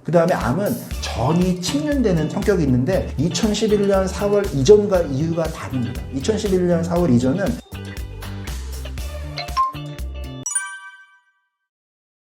그 다음에 암은 전이 침륜되는 성격이 있는데 2011년 4월 이전과 이후가 다릅니다. 2011년 4월 이전은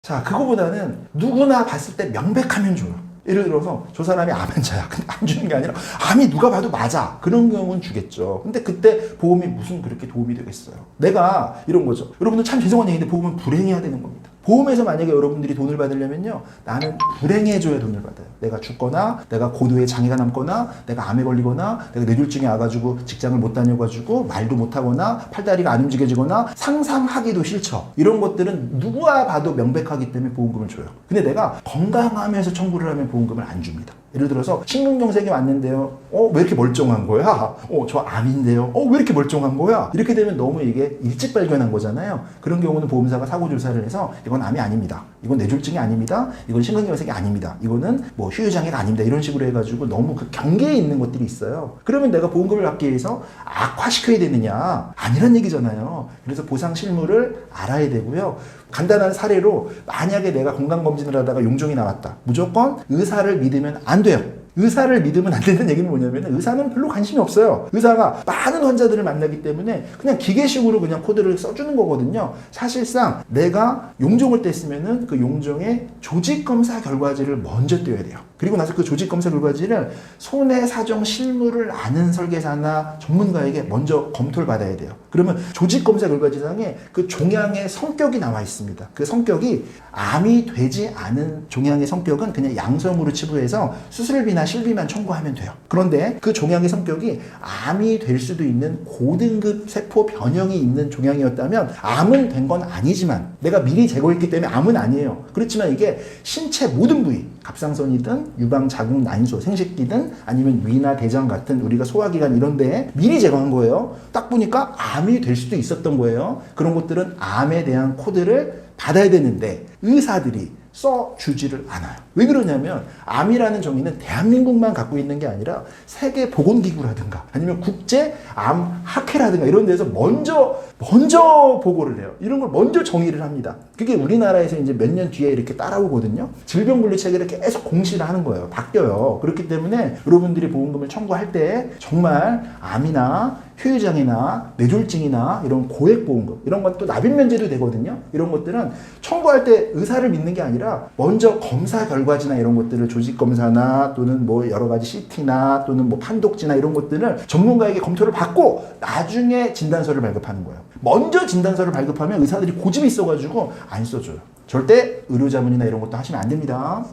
자, 그거보다는 누구나 봤을 때 명백하면 줘요. 예를 들어서 저 사람이 암 환자야. 근데 안 주는 게 아니라 암이 누가 봐도 맞아. 그런 경우는 주겠죠. 근데 그때 보험이 무슨 그렇게 도움이 되겠어요. 내가 이런 거죠. 여러분들 참 죄송한 얘기인데 보험은 불행해야 되는 겁니다. 보험에서 만약에 여러분들이 돈을 받으려면요, 나는 불행해줘야 돈을 받아요. 내가 죽거나, 내가 고도의 장애가 남거나, 내가 암에 걸리거나, 내가 뇌졸중에 와가지고 직장을 못 다녀가지고 말도 못하거나, 팔다리가 안 움직여지거나, 상상하기도 싫죠. 이런 것들은 누가 봐도 명백하기 때문에 보험금을 줘요. 근데 내가 건강하면서 청구를 하면 보험금을 안 줍니다. 예를 들어서 심근경색이 왔는데요. 왜 이렇게 멀쩡한 거야? 저 암인데요. 왜 이렇게 멀쩡한 거야? 이렇게 되면 너무 이게 일찍 발견한 거잖아요. 그런 경우는 보험사가 사고 조사를 해서 이건 암이 아닙니다. 이건 뇌졸중이 아닙니다. 이건 심근경색이 아닙니다. 이거는 뭐 휴유장애가 아닙니다. 이런 식으로 해가지고 너무 그 경계에 있는 것들이 있어요. 그러면 내가 보험금을 받기 위해서 악화시켜야 되느냐? 아니란 얘기잖아요. 그래서 보상 실무를 알아야 되고요. 간단한 사례로 만약에 내가 건강검진을 하다가 용종이 나왔다. 무조건 의사를 믿으면 안 돼요. 의사를 믿으면 안 되는 얘기는 뭐냐면 의사는 별로 관심이 없어요. 의사가 많은 환자들을 만나기 때문에 그냥 기계식으로 그냥 코드를 써주는 거거든요. 사실상 내가 용종을 뗐으면은 그 용종의 조직검사 결과지를 먼저 떼야 돼요. 그리고 나서 그 조직검사 결과지를 손해사정 실무를 아는 설계사나 전문가에게 먼저 검토를 받아야 돼요. 그러면 조직검사 결과지상에 그 종양의 성격이 나와 있습니다. 그 성격이 암이 되지 않은 종양의 성격은 그냥 양성으로 치부해서 수술비나 실비만 청구하면 돼요. 그런데 그 종양의 성격이 암이 될 수도 있는 고등급 세포 변형이 있는 종양이었다면 암은 된 건 아니지만 내가 미리 제거했기 때문에 암은 아니에요. 그렇지만 이게 신체 모든 부위, 갑상선이든 유방, 자궁, 난소, 생식기든 아니면 위나 대장 같은 우리가 소화기관 이런 데에 미리 제거한 거예요. 딱 보니까 암이 될 수도 있었던 거예요. 그런 것들은 암에 대한 코드를 받아야 되는데 의사들이 써주지를 않아요. 왜 그러냐면 암이라는 종이는 대한민국만 갖고 있는 게 아니라 세계보건기구라든가 아니면 국제암학회라든가 이런 데서 먼저 보고를 해요. 이런 걸 먼저 정의를 합니다. 그게 우리나라에서 이제 몇 년 뒤에 이렇게 따라오거든요. 질병분리체계를 계속 공시를 하는 거예요. 바뀌어요. 그렇기 때문에 여러분들이 보험금을 청구할 때 정말 암이나 휴유장애나 뇌졸중이나 이런 고액보험금 이런 건 또 납입면제도 되거든요. 이런 것들은 청구할 때 의사를 믿는 게 아니라 먼저 검사 결과지나 이런 것들을 조직검사나 또는 뭐 여러 가지 CT나 또는 뭐 판독지나 이런 것들을 전문가에게 검토를 받고 나중에 진단서를 발급하는 거예요. 먼저 진단서를 발급하면 의사들이 고집이 있어가지고 안 써줘요. 절대 의료자문이나 이런 것도 하시면 안 됩니다.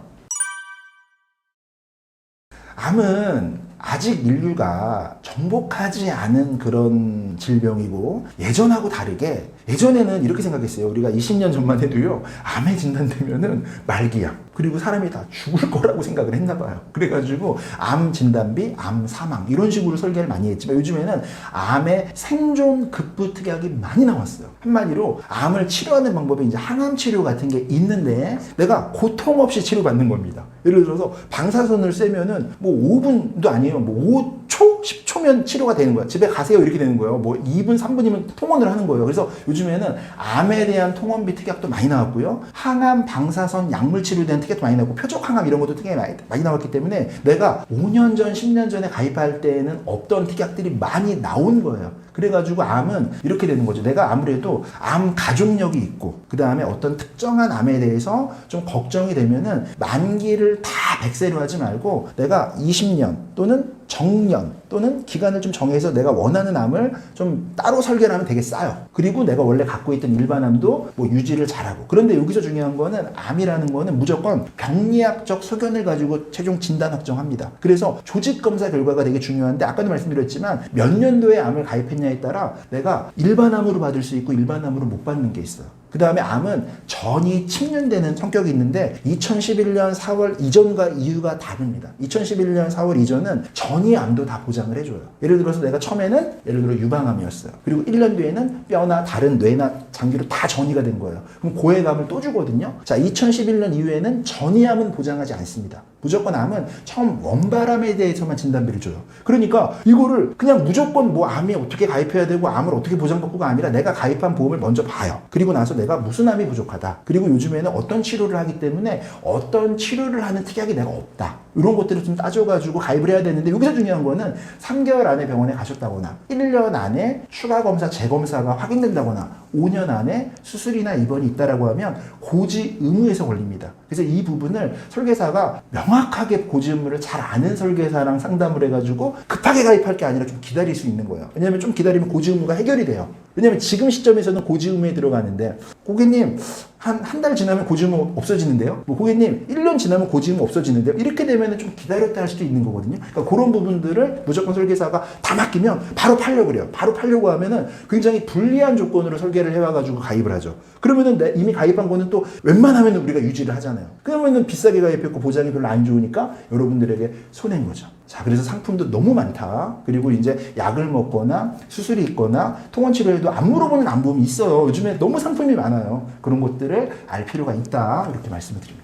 암은 아직 인류가 정복하지 않은 그런 질병이고 예전하고 다르게 예전에는 이렇게 생각했어요. 우리가 20년 전만 해도요. 암에 진단되면은 말기암 그리고 사람이 다 죽을 거라고 생각을 했나 봐요. 그래가지고 암 진단비, 암 사망 이런 식으로 설계를 많이 했지만 요즘에는 암의 생존 급부 특약이 많이 나왔어요. 한마디로 암을 치료하는 방법이 이제 항암 치료 같은 게 있는데 내가 고통 없이 치료받는 겁니다. 예를 들어서 방사선을 쐬면은 뭐 5분도 아니에요. 뭐 5초? 10초면 치료가 되는 거야. 집에 가세요. 이렇게 되는 거예요. 뭐 2분, 3분이면 통원을 하는 거예요. 그래서 요즘에는 암에 대한 통원비 특약도 많이 나왔고요. 항암, 방사선, 약물 치료에 대한 특약도 많이 나왔고 표적 항암 이런 것도 특약이 많이 나왔기 때문에 내가 5년 전, 10년 전에 가입할 때에는 없던 특약들이 많이 나온 거예요. 그래가지고 암은 이렇게 되는 거죠. 내가 아무래도 암 가족력이 있고 그 다음에 어떤 특정한 암에 대해서 좀 걱정이 되면은 만기를 다 100세로 하지 말고 내가 20년 또는 정년 또는 기간을 좀 정해서 내가 원하는 암을 좀 따로 설계를 하면 되게 싸요. 그리고 내가 원래 갖고 있던 일반암도 뭐 유지를 잘하고. 그런데 여기서 중요한 거는 암이라는 거는 무조건 병리학적 소견을 가지고 최종 진단 확정합니다. 그래서 조직검사 결과가 되게 중요한데 아까도 말씀드렸지만 몇 년도에 암을 가입했냐에 따라 내가 일반암으로 받을 수 있고 일반암으로 못 받는 게 있어요. 그 다음에 암은 전이 침륜되는 성격이 있는데 2011년 4월 이전과 이후가 다릅니다. 2011년 4월 이전은 전이 암도 다 보장을 해줘요. 예를 들어서 내가 처음에는 예를 들어 유방암이었어요. 그리고 1년 뒤에는 뼈나 다른 뇌나 장기로 다 전이가 된 거예요. 그럼 고액암을 또 주거든요. 자, 2011년 이후에는 전이암은 보장하지 않습니다. 무조건 암은 처음 원바람에 대해서만 진단비를 줘요. 그러니까 이거를 그냥 무조건 뭐 암이 어떻게 가입해야 되고 암을 어떻게 보장받고가 아니라 내가 가입한 보험을 먼저 봐요. 그리고 나서 내가 무슨 암이 부족하다. 그리고 요즘에는 어떤 치료를 하기 때문에 어떤 치료를 하는 특약이 내가 없다. 이런 것들을 좀 따져가지고 가입을 해야 되는데 여기서 중요한 거는 3개월 안에 병원에 가셨다거나 1년 안에 추가 검사, 재검사가 확인된다거나 5년 안에 수술이나 입원이 있다라고 하면 고지 의무에서 걸립니다. 그래서 이 부분을 설계사가 명확하게 고지 의무를 잘 아는 설계사랑 상담을 해가지고 급하게 가입할 게 아니라 좀 기다릴 수 있는 거예요. 왜냐하면 좀 기다리면 고지 의무가 해결이 돼요. 왜냐하면 지금 시점에서는 고지 의무에 들어가는데 고객님 한 달 지나면 고지 의무 없어지는데요. 뭐 고객님 1년 지나면 고지 의무 없어지는데요. 이렇게 되면 좀 기다렸다 할 수도 있는 거거든요. 그러니까 그런 부분들을 무조건 설계사가 다 맡기면 바로 팔려고 그래요. 바로 팔려고 하면은 굉장히 불리한 조건으로 설계를 해와가지고 가입을 하죠. 그러면은 이미 가입한 거는 또 웬만하면 우리가 유지를 하잖아요. 그러면은 비싸게 가입했고 보장이 별로 안 좋으니까 여러분들에게 손해인 거죠. 자, 그래서 상품도 너무 많다. 그리고 이제 약을 먹거나 수술이 있거나 통원치료에도 안 물어보는 암보험이 있어요. 요즘에 너무 상품이 많아요. 그런 것들을 알 필요가 있다. 이렇게 말씀을 드립니다.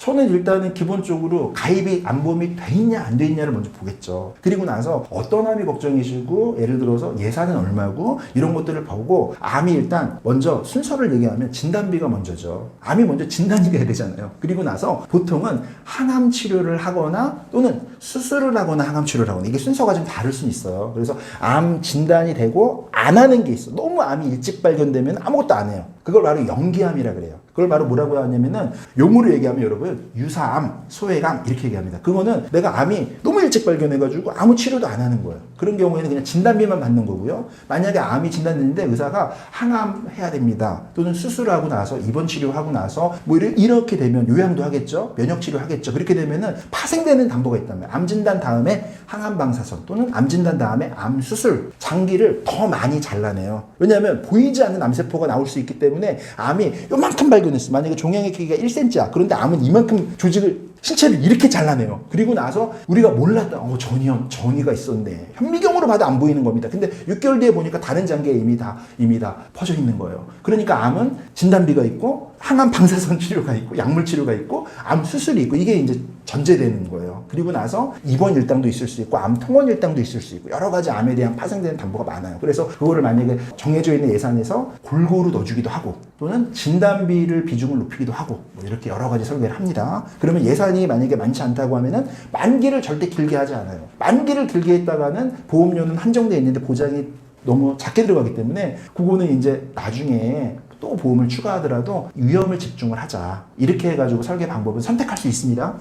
저는 일단은 기본적으로 가입이 암보험이 돼 있냐 안 돼 있냐를 먼저 보겠죠. 그리고 나서 어떤 암이 걱정이시고 예를 들어서 예산은 얼마고 이런 것들을 보고 암이 일단 먼저 순서를 얘기하면 진단비가 먼저죠. 암이 먼저 진단이 돼야 되잖아요. 그리고 나서 보통은 항암 치료를 하거나 또는 수술을 하거나 항암 치료를 하거나 이게 순서가 좀 다를 수는 있어요. 그래서 암 진단이 되고 안 하는 게 있어. 너무 암이 일찍 발견되면 아무것도 안 해요. 그걸 바로 연기암이라 그래요. 그걸 바로 뭐라고 하냐면은 용어로 얘기하면 여러분 유사암, 소액암 이렇게 얘기합니다. 그거는 내가 암이 너무 일찍 발견해가지고 아무 치료도 안 하는 거예요. 그런 경우에는 그냥 진단비만 받는 거고요. 만약에 암이 진단됐는데 의사가 항암 해야 됩니다. 또는 수술하고 나서 입원 치료하고 나서 뭐 이렇게 되면 요양도 하겠죠. 면역 치료 하겠죠. 그렇게 되면은 파생되는 담보가 있다면 암 진단 다음에 항암 방사선 또는 암 진단 다음에 암 수술 장기를 더 많이 잘라내요. 왜냐하면 보이지 않는 암세포가 나올 수 있기 때문에 암이 요만큼 발견했어. 만약에 종양의 크기가 1cm야. 그런데 암은 이만큼 조직을 신체를 이렇게 잘라내요. 그리고 나서 우리가 몰랐다. 전이가 있었네. 현미경으로 봐도 안 보이는 겁니다. 근데 6개월 뒤에 보니까 다른 장기에 이미 다 퍼져 있는 거예요. 그러니까 암은 진단비가 있고 항암 방사선 치료가 있고 약물 치료가 있고 암 수술이 있고 이게 이제 전제되는 거예요. 그리고 나서 입원 일당도 있을 수 있고 암 통원 일당도 있을 수 있고 여러 가지 암에 대한 파생되는 담보가 많아요. 그래서 그거를 만약에 정해져 있는 예산에서 골고루 넣어주기도 하고 또는 진단비를 비중을 높이기도 하고 뭐 이렇게 여러 가지 설계를 합니다. 그러면 예산이 만약에 많지 않다고 하면은 만기를 절대 길게 하지 않아요. 만기를 길게 했다가는 보험료는 한정돼 있는데 보장이 너무 작게 들어가기 때문에 그거는 이제 나중에 또 보험을 추가하더라도 위험을 집중을 하자. 이렇게 해가지고 설계 방법은 선택할 수 있습니다.